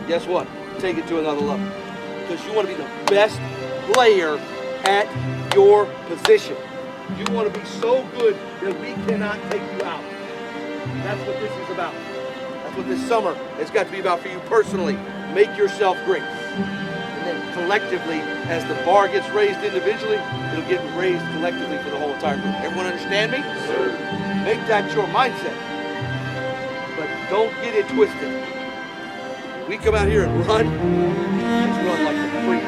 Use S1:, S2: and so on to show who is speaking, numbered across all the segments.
S1: guess what? Take it to another level. Because you want to be the best player at your position. You want to be so good that we cannot take you out. That's what this is about. That's what this summer has got to be about for you personally. Make yourself great. And then collectively, as the bar gets raised individually, it'll get raised collectively for the whole entire group. Everyone understand me? Sure. Make that your mindset. But don't get it twisted. We come out here and run, let's run like the freak.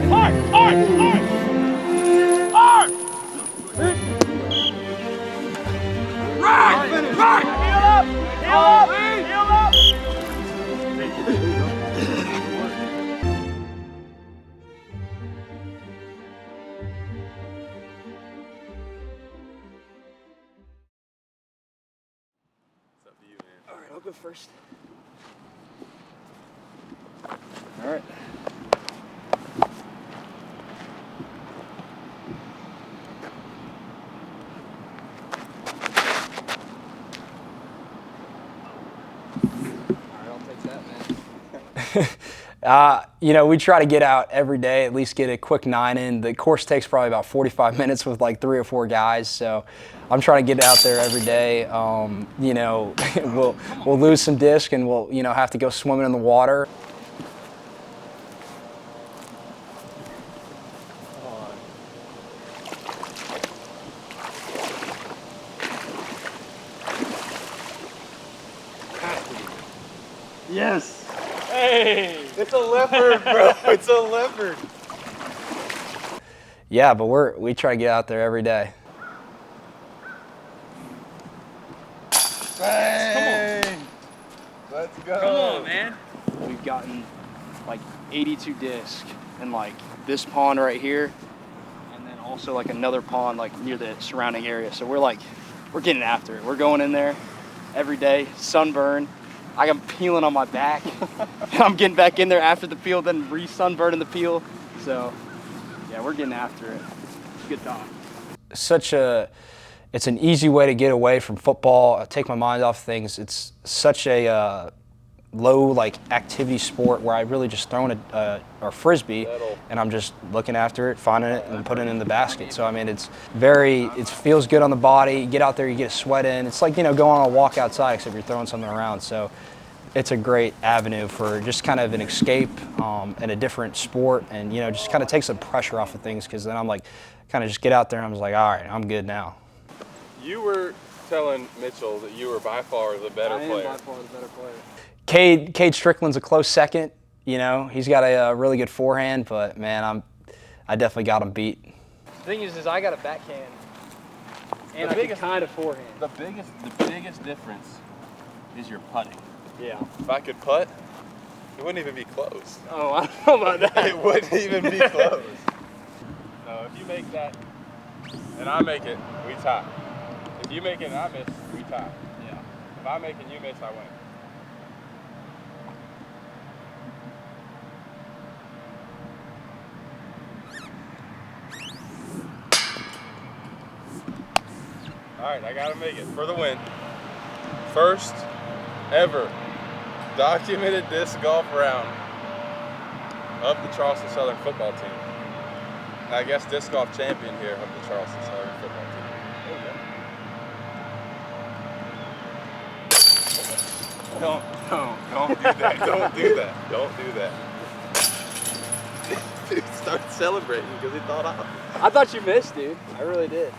S1: Hard! Right! Heel up!
S2: It's up to you, man.
S1: All right, I'll go first.
S3: All right. You know, we try to get out every day, at least get a quick 9 in. The course takes probably about 45 minutes with like 3 or 4 guys, so I'm trying to get out there every day. You know, we'll lose some disc and we'll, you know, have to go swimming in the water.
S2: Yes. Hey, it's a leopard, bro. It's a leopard.
S3: Yeah, but we try to get out there every day.
S2: Bang. Come on. Let's go.
S4: Come on, man.
S5: We've gotten like 82 disc in like this pond right here, and then also like another pond like near the surrounding area. So we're getting after it. We're going in there every day, sunburn. I'm peeling on my back. And I'm getting back in there after the peel, then re-sunburning the peel. So, yeah, we're getting after it. Good time.
S3: It's an easy way to get away from football, take my mind off things. It's such a low like activity sport where I really just throwing a frisbee and I'm just looking after it, finding it, and putting it in the basket. So I mean, it feels good on the body. You get out there, you get a sweat in. It's like, you know, going on a walk outside, except you're throwing something around. So it's a great avenue for just kind of an escape and a different sport, and you know, just kind of take some pressure off of things, because then I'm like, kind of just get out there and I'm just like, all right, I'm good now.
S2: You were telling Mitchell that you were by far the better player.
S5: I am by far the better player.
S3: Cade Strickland's a close second. You know, he's got a really good forehand, but man, I definitely got him beat.
S5: The thing is I got a backhand, and I can kind of forehand.
S2: The biggest difference is your putting.
S5: Yeah.
S2: If I could putt, it wouldn't even be close.
S5: Oh, I don't know about that.
S2: It wouldn't even be close. No, if you make that and I make it, we tie. If you make it and I miss, we tie.
S5: Yeah.
S2: If I make it and you miss, I win. All right, I gotta make it for the win. First ever documented disc golf round of the Charleston Southern football team. And I guess disc golf champion here of the Charleston Southern football team. Don't do that. Don't do that. Don't do that. Dude started celebrating because he thought
S5: I thought you missed, dude. I really did.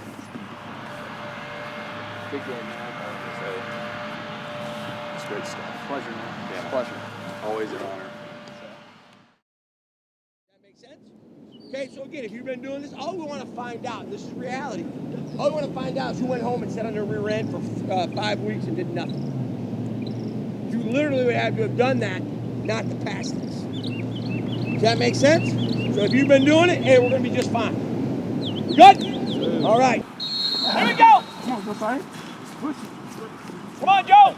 S5: Big game, man.
S2: It's great stuff.
S5: Pleasure, man.
S2: Yeah.
S5: It's a pleasure.
S2: Always an honor.
S1: That make sense? Okay, so again, if you've been doing this, all we want to find out, and this is reality, all we want to find out is who went home and sat on their rear end for 5 weeks and did nothing. You literally would have to have done that not to pass this. Does that make sense? So if you've been doing it, hey, we're going to be just fine. Good? All right. Here we go. Come on, go fight. Push it. Come on, Joe.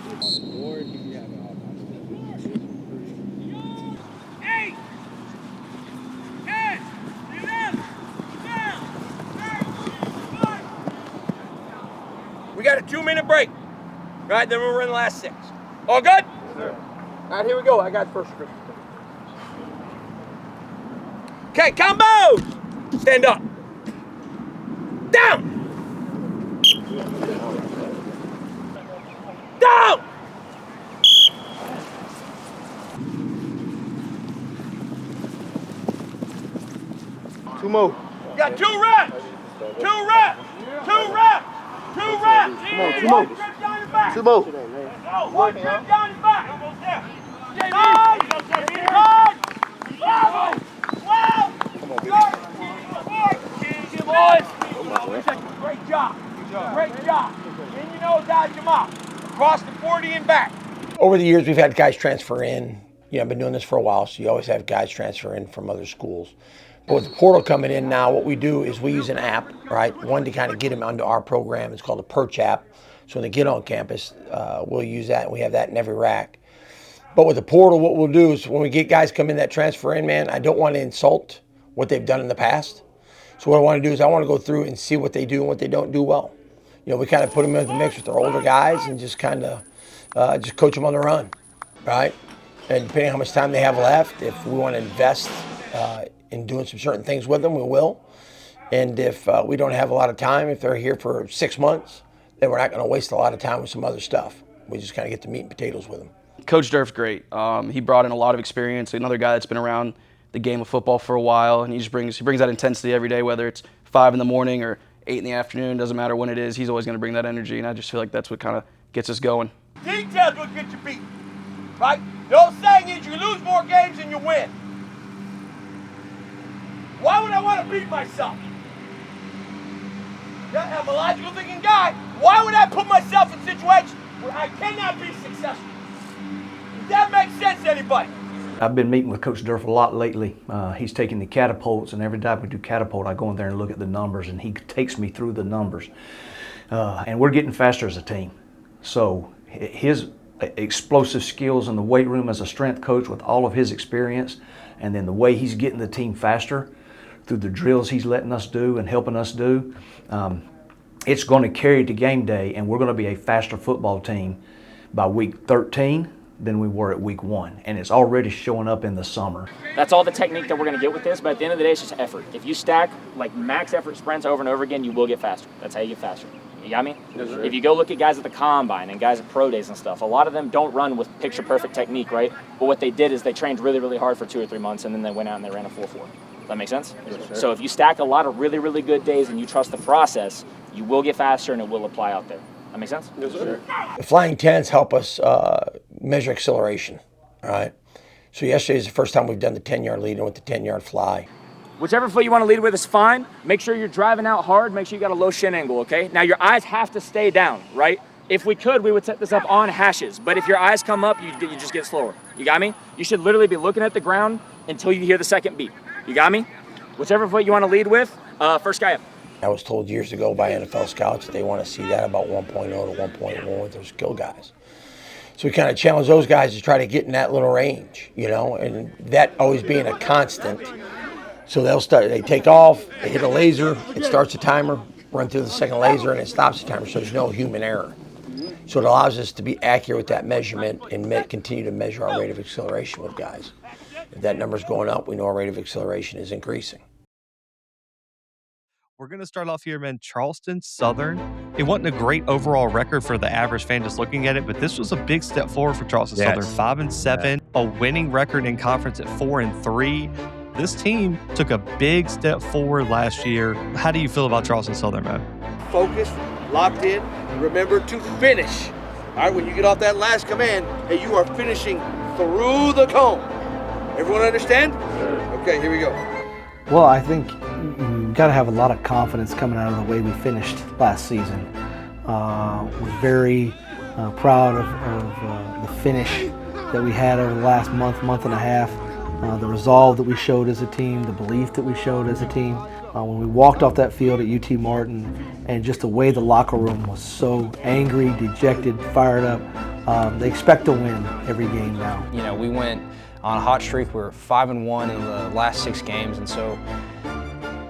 S1: Eight. 10. 11. 12. We got a 2-minute break. Right, then we'll run the last 6. All good?
S2: Sure.
S1: right, here we go. I got the first script. Okay, combos! Stand up. Down! Down! Two more. You got 2 reps! 2 reps! 2 reps! 2 reps! Come on, 2 more. 2 more. No, 1 grip down your back. Almost there. Great job. Great job. In your nose, out your mouth. Across the 40 and back.
S4: Over the years, we've had guys transfer in. You know, I've been doing this for a while, so you always have guys transfer in from other schools. But with the portal coming in now, what we do is we use an app, right? One to kind of get them onto our program. It's called a Perch app. So when they get on campus, we'll use that, and we have that in every rack. But with the portal, what we'll do is when we get guys come in that transfer in, man, I don't want to insult what they've done in the past. So what I want to do is I want to go through and see what they do and what they don't do well. You know, we kind of put them in the mix with our older guys and just kind of just coach them on the run, right? And depending on how much time they have left, if we want to invest in doing some certain things with them, we will. And if we don't have a lot of time, if they're here for 6 months, then we're not going to waste a lot of time with some other stuff. We just kind of get the meat and potatoes with them.
S5: Coach Durf's great. He brought in a lot of experience. Another guy that's been around the game of football for a while, and he brings that intensity every day, whether it's 5 in the morning or 8 in the afternoon. Doesn't matter when it is. He's always going to bring that energy, and I just feel like that's what kind of gets us going.
S1: Details will get you beat, right? The old saying is you lose more games than you win. Why would I want to beat myself? Yeah, I'm a logical thinking guy. Why would I put myself in situations where I cannot be successful? Does that make sense to anybody?
S6: I've been meeting with Coach Durf a lot lately. He's taking the catapults, and every time we do catapult, I go in there and look at the numbers, and he takes me through the numbers. And we're getting faster as a team. So his explosive skills in the weight room as a strength coach with all of his experience, and then the way he's getting the team faster through the drills he's letting us do and helping us do, it's going to carry to game day, and we're going to be a faster football team by week 13 than we were at week 1, and it's already showing up in the summer.
S7: That's all the technique that we're going to get with this, but at the end of the day, it's just effort. If you stack like max effort sprints over and over again, you will get faster. That's how you get faster. You got me? Yes, sir. If you go look at guys at the combine and guys at pro days and stuff, a lot of them don't run with picture perfect technique, right? But what they did is they trained really, really hard for 2 or 3 months, and then they went out and they ran a 4.4. Does that make sense? Yes, so if you stack a lot of really, really good days and you trust the process, you will get faster and it will apply out there. That make sense? Yes, sir.
S4: The flying tens help us measure acceleration, all right? So yesterday is the first time we've done the 10-yard lead and with the 10-yard fly.
S7: Whichever foot you want to lead with is fine. Make sure you're driving out hard. Make sure you got a low shin angle, okay? Now your eyes have to stay down, right? If we could, we would set this up on hashes. But if your eyes come up, you just get slower. You got me? You should literally be looking at the ground until you hear the second beat. You got me? Whichever foot you want to lead with, first guy up.
S4: I was told years ago by NFL scouts that they want to see that about 1.0 to 1.1 with their skill guys. So we kind of challenge those guys to try to get in that little range, you know, and that always being a constant. So they take off, they hit a laser, it starts a timer, run through the second laser, and it stops the timer, so there's no human error. So it allows us to be accurate with that measurement and continue to measure our rate of acceleration with guys. If that number's going up, we know our rate of acceleration is increasing.
S8: We're going to start off here, man. Charleston Southern. It wasn't a great overall record for the average fan just looking at it, but this was a big step forward for Charleston Southern. 5-7, a winning record in conference at 4-3. This team took a big step forward last year. How do you feel about Charleston Southern, man?
S1: Focused, locked in, remember to finish. All right, when you get off that last command, hey, you are finishing through the cone. Everyone understand? Okay, here we go.
S9: Well, I think you've got to have a lot of confidence coming out of the way we finished last season. We're very proud of the finish that we had over the last month and a half, the resolve that we showed as a team, the belief that we showed as a team. When we walked off that field at UT Martin, and just the way the locker room was so angry, dejected, fired up. They expect to win every game now.
S3: You know, we went on a hot streak. We were 5-1 in the last 6 games, and so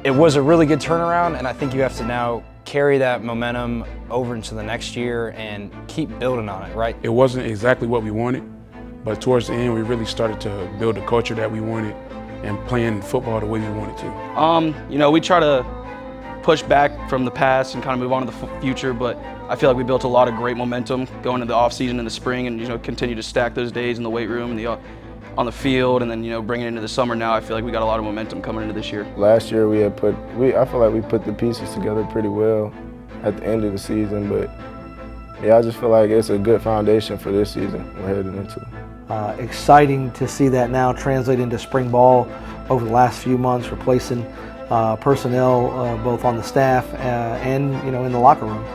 S3: it was a really good turnaround, and I think you have to now carry that momentum over into the next year and keep building on it, right?
S10: It wasn't exactly what we wanted, But towards the end, we really started to build a culture that we wanted and playing football the way we wanted to.
S5: You know, we try to push back from the past and kind of move on to the future, but I feel like we built a lot of great momentum going into the off season in the spring, and you know, continue to stack those days in the weight room and on the field, and then, you know, bringing it into the summer now. I feel like we got a lot of momentum coming into this year.
S11: Last year I feel like we put the pieces together pretty well at the end of the season, but yeah, I just feel like it's a good foundation for this season we're headed into.
S9: Exciting to see that now translate into spring ball over the last few months, replacing personnel both on the staff and, you know, in the locker room,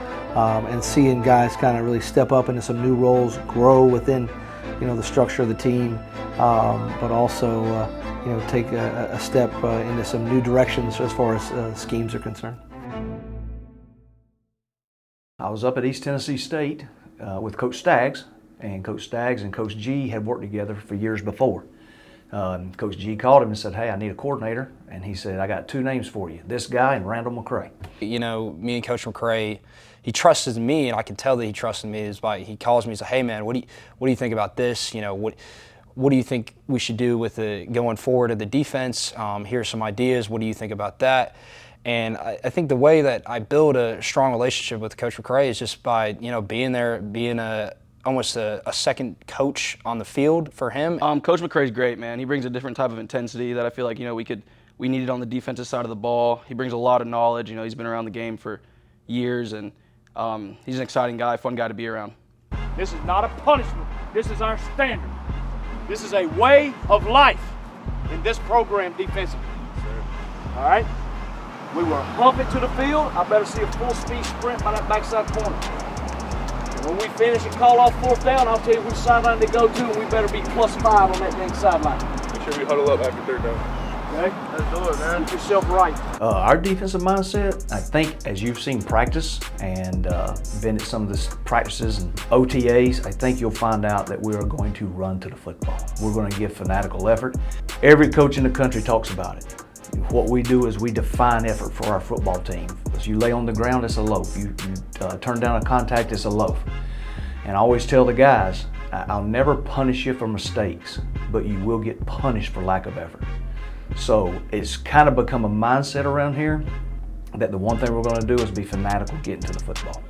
S9: and seeing guys kind of really step up into some new roles, grow within, you know, the structure of the team, but also you know, take a step into some new directions as far as schemes are concerned.
S6: I was up at East Tennessee State with Coach Staggs, and Coach Staggs and Coach G had worked together for years before. Coach G called him and said, "Hey, I need a coordinator," and he said, "I got two names for you, this guy and Randall McCray."
S3: You know, me and Coach McCray, he trusted me, and I can tell that he trusted me. Is by he calls me and says, "Hey man, what do you think about this? You know, what do you think we should do with the going forward of the defense? Here's some ideas. What do you think about that?" And I think the way that I build a strong relationship with Coach McCray is just by, you know, being there, being almost a second coach on the field for him.
S5: Coach McCray's great, man. He brings a different type of intensity that I feel like, you know, we needed on the defensive side of the ball. He brings a lot of knowledge. You know, he's been around the game for years, and he's an exciting guy, fun guy to be around.
S12: This is not a punishment. This is our standard. This is a way of life in this program defensively. All right? We will hump it to the field. I better see a full-speed sprint by that backside corner. And when we finish and call off fourth down, I'll tell you which sideline to go to, and we better be +5 on that dang sideline.
S2: Make sure we huddle up after third down.
S12: Okay? Let's do it, man. Keep yourself right.
S6: Our defensive mindset, I think, as you've seen practice and been at some of the practices and OTAs, I think you'll find out that we are going to run to the football. We're going to give fanatical effort. Every coach in the country talks about it. What we do is we define effort for our football team. As you lay on the ground, it's a loaf. You turn down a contact, it's a loaf. And I always tell the guys, I'll never punish you for mistakes, but you will get punished for lack of effort. So it's kind of become a mindset around here that the one thing we're going to do is be fanatical getting to the football.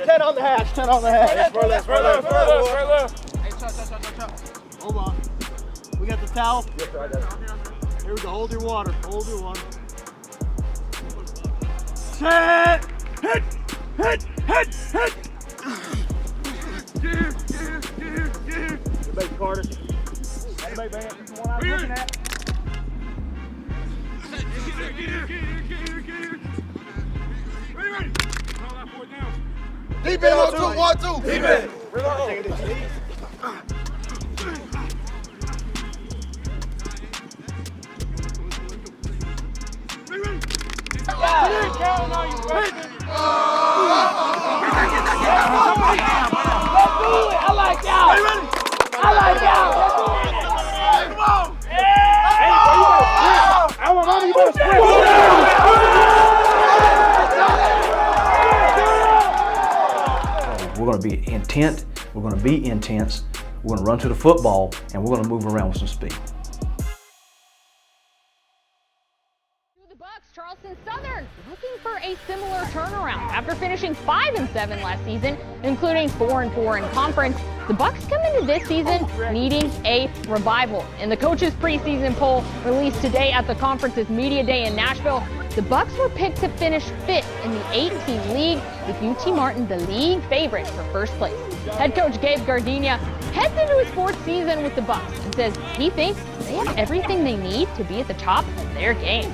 S12: 10 on the hash, 10 on the hash.
S2: Spread left.
S12: Hey, chop. Hold on. We got the towel? Yes, sir, I got it. Here we go, hold your water, Set! Hit! Good bait, Carter. Good bait, man. This is the one I was looking at.
S1: Deep in on 2-1-2.
S12: Deep in. I like y'all. I like y'all. Come on. I want mommy to sprint.
S6: We're going to be intent, we're going to be intense, we're going to run to the football, and we're going to move around with some speed.
S13: The BUCS, Charleston Southern, looking for a similar turnaround. After finishing 5-7 last season, including 4-4 in conference, the BUCS come into this season needing a revival. In the coaches' preseason poll released today at the conference's media day in Nashville, the BUCS were picked to finish 5th in the 8-team league, with UT Martin the league favorite for first place. Head coach Gabe Gardenia heads into his 4th season with the BUCS and says he thinks they have everything they need to be at the top of their game.